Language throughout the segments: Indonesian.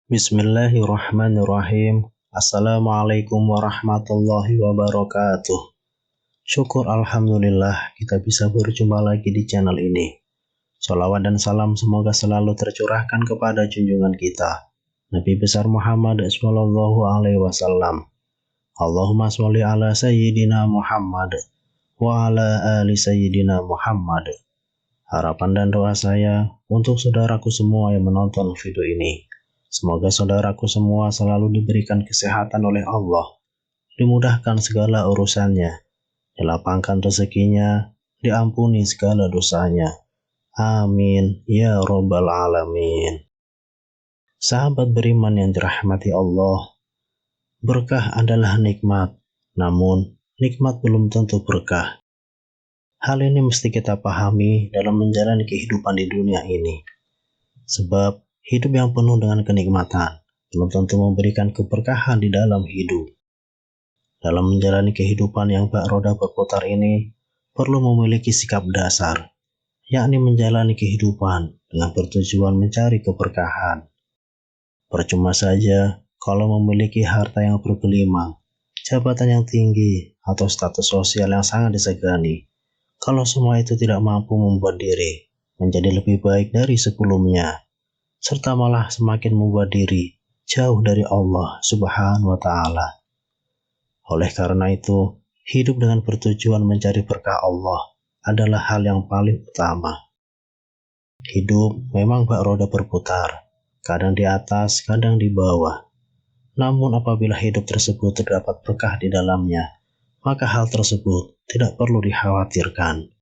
Bismillahirrahmanirrahim. Assalamualaikum warahmatullahi wabarakatuh. Syukur alhamdulillah kita bisa berjumpa lagi di channel ini. Shalawat dan salam semoga selalu tercurahkan kepada junjungan kita, Nabi besar Muhammad sallallahu alaihi wasallam. Allahumma sholli ala sayyidina Muhammad wa ala ali sayyidina Muhammad. Harapan dan doa saya untuk saudaraku semua yang menonton video ini. Semoga saudaraku semua selalu diberikan kesehatan oleh Allah, dimudahkan segala urusannya, dilapangkan rezekinya, diampuni segala dosanya. Amin ya robbal alamin. Sahabat beriman yang dirahmati Allah, berkah adalah nikmat, namun nikmat belum tentu berkah. Hal ini mesti kita pahami dalam menjalani kehidupan di dunia ini. Sebab hidup yang penuh dengan kenikmatan belum tentu memberikan keberkahan di dalam hidup. Dalam menjalani kehidupan yang bak roda berputar ini, perlu memiliki sikap dasar, yakni menjalani kehidupan dengan bertujuan mencari keberkahan. Percuma saja kalau memiliki harta yang bergelimang, jabatan yang tinggi, atau status sosial yang sangat disegani, kalau semua itu tidak mampu membuat diri menjadi lebih baik dari sebelumnya, serta malah semakin membuat diri jauh dari Allah Subhanahu wa Ta'ala. Oleh karena itu, hidup dengan bertujuan mencari berkah Allah adalah hal yang paling utama. Hidup memang bak roda berputar, kadang di atas, kadang di bawah. Namun apabila hidup tersebut terdapat berkah di dalamnya, maka hal tersebut tidak perlu dikhawatirkan.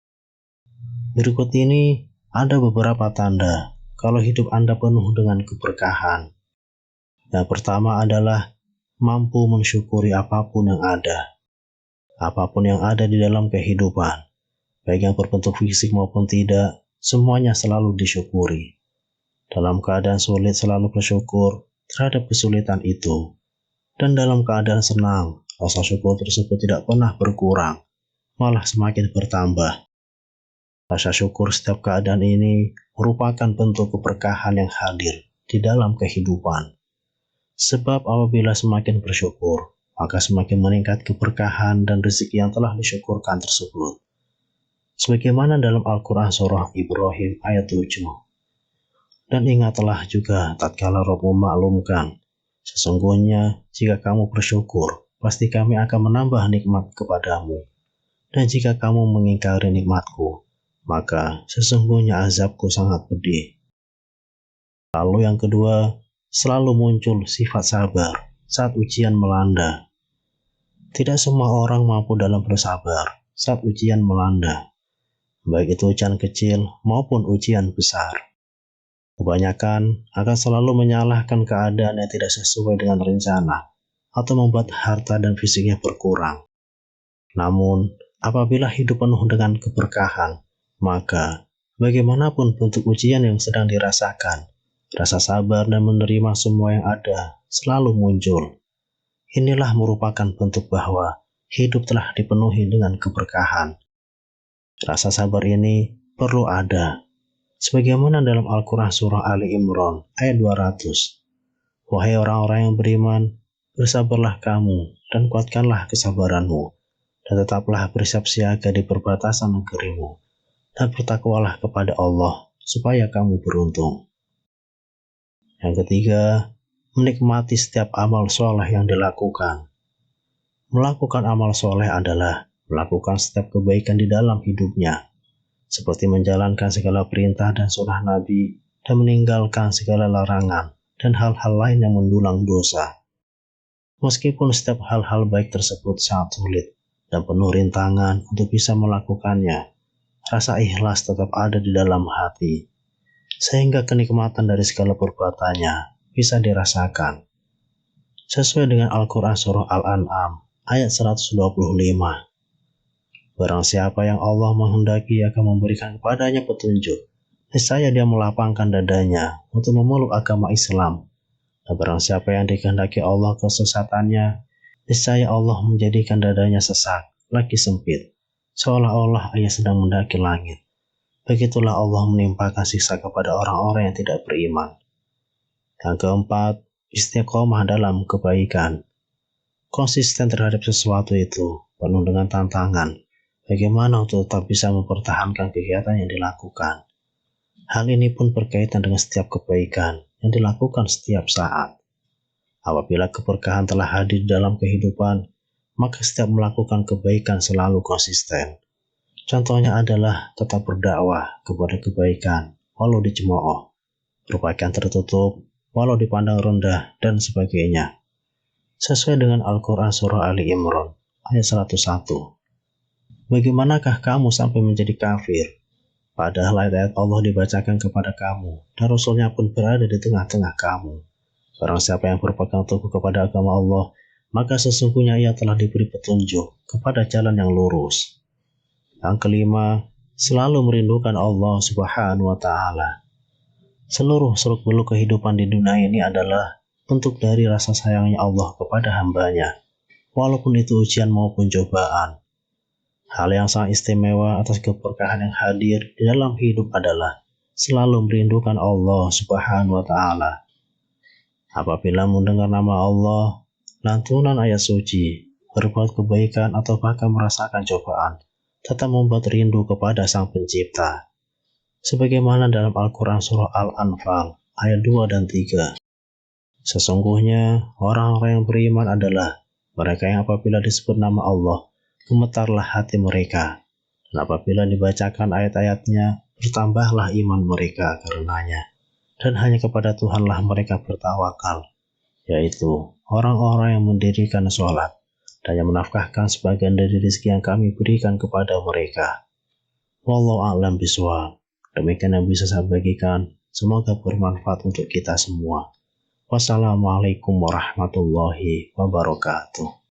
Berikut ini ada beberapa tanda kalau hidup Anda penuh dengan keberkahan. Yang pertama adalah mampu mensyukuri apapun yang ada. Apapun yang ada di dalam kehidupan, baik yang berbentuk fisik maupun tidak, semuanya selalu disyukuri. Dalam keadaan sulit selalu bersyukur terhadap kesulitan itu. Dan dalam keadaan senang, rasa syukur tersebut tidak pernah berkurang, malah semakin bertambah. Rasa syukur setiap keadaan ini merupakan bentuk keberkahan yang hadir di dalam kehidupan. Sebab apabila semakin bersyukur, maka semakin meningkat keberkahan dan rezeki yang telah disyukurkan tersebut. Sebagaimana dalam Al-Quran surah Ibrahim ayat 7. Dan ingatlah juga tatkala Rabb memaklumkan, sesungguhnya jika kamu bersyukur, pasti kami akan menambah nikmat kepadamu. Dan jika kamu mengingkari nikmatku, maka sesungguhnya azabku sangat pedih. Lalu yang kedua, selalu muncul sifat sabar saat ujian melanda. Tidak semua orang mampu dalam bersabar saat ujian melanda, baik itu ujian kecil maupun ujian besar. Kebanyakan akan selalu menyalahkan keadaan yang tidak sesuai dengan rencana atau membuat harta dan fisiknya berkurang. Namun, apabila hidup penuh dengan keberkahan, maka bagaimanapun bentuk ujian yang sedang dirasakan, rasa sabar dan menerima semua yang ada selalu muncul. Inilah merupakan bentuk bahwa hidup telah dipenuhi dengan keberkahan. Rasa sabar ini perlu ada. Sebagaimana dalam Al-Quran surah Ali Imran ayat 200. Wahai orang-orang yang beriman, bersabarlah kamu dan kuatkanlah kesabaranmu, dan tetaplah bersiap siaga di perbatasan negerimu, dan bertakwalah kepada Allah supaya kamu beruntung. Yang ketiga, menikmati setiap amal soleh yang dilakukan. Melakukan amal soleh adalah melakukan setiap kebaikan di dalam hidupnya, seperti menjalankan segala perintah dan sunnah Nabi, dan meninggalkan segala larangan dan hal-hal lain yang mendulang dosa. Meskipun setiap hal-hal baik tersebut sangat sulit dan penuh rintangan untuk bisa melakukannya, rasa ikhlas tetap ada di dalam hati, sehingga kenikmatan dari segala perbuatannya bisa dirasakan. Sesuai dengan Al-Quran surah Al-An'am ayat 125. Barang siapa yang Allah menghendaki akan memberikan kepadanya petunjuk, niscaya dia melapangkan dadanya untuk memeluk agama Islam. Dan barang siapa yang dikehendaki Allah kesesatannya, niscaya Allah menjadikan dadanya sesak, lagi sempit, seolah-olah ia sedang mendaki langit. Begitulah Allah menimpakan siksa kepada orang-orang yang tidak beriman. Yang keempat, istiqomah dalam kebaikan. Konsisten terhadap sesuatu itu penuh dengan tantangan. Bagaimana untuk tetap bisa mempertahankan kegiatan yang dilakukan? Hal ini pun berkaitan dengan setiap kebaikan yang dilakukan setiap saat. Apabila keberkahan telah hadir dalam kehidupan, maka setiap melakukan kebaikan selalu konsisten. Contohnya adalah tetap berdakwah kepada kebaikan, walau dicemooh, berpakaian tertutup, walau dipandang rendah, dan sebagainya. Sesuai dengan Al-Quran Surah Ali Imran, ayat 101. Bagaimanakah kamu sampai menjadi kafir? Padahal ayat-ayat Allah dibacakan kepada kamu, dan Rasulnya pun berada di tengah-tengah kamu. Barang siapa yang berpegang teguh kepada agama Allah, maka sesungguhnya ia telah diberi petunjuk kepada jalan yang lurus. Yang kelima, selalu merindukan Allah Subhanahu wa Ta'ala. Seluruh seluk-beluk kehidupan di dunia ini adalah bentuk dari rasa sayangnya Allah kepada hambanya, walaupun itu ujian maupun cobaan. Hal yang sangat istimewa atas keberkahan yang hadir di dalam hidup adalah selalu merindukan Allah Subhanahu wa Ta'ala. Apabila mendengar nama Allah, lantunan ayat suci, berbuat kebaikan atau bahkan merasakan cobaan, tetap membuat rindu kepada Sang Pencipta. Sebagaimana dalam Al-Quran Surah Al-Anfal ayat 2 dan 3. Sesungguhnya orang-orang yang beriman adalah mereka yang apabila disebut nama Allah, gemetarlah hati mereka. Dan apabila dibacakan ayat-ayatnya, bertambahlah iman mereka karenanya. Dan hanya kepada Tuhanlah mereka bertawakal, yaitu orang-orang yang mendirikan sholat dan yang menafkahkan sebagian dari rezeki yang kami berikan kepada mereka. Wallahu a'lam bishawab. Demikian yang bisa saya bagikan. Semoga bermanfaat untuk kita semua. Wassalamualaikum warahmatullahi wabarakatuh.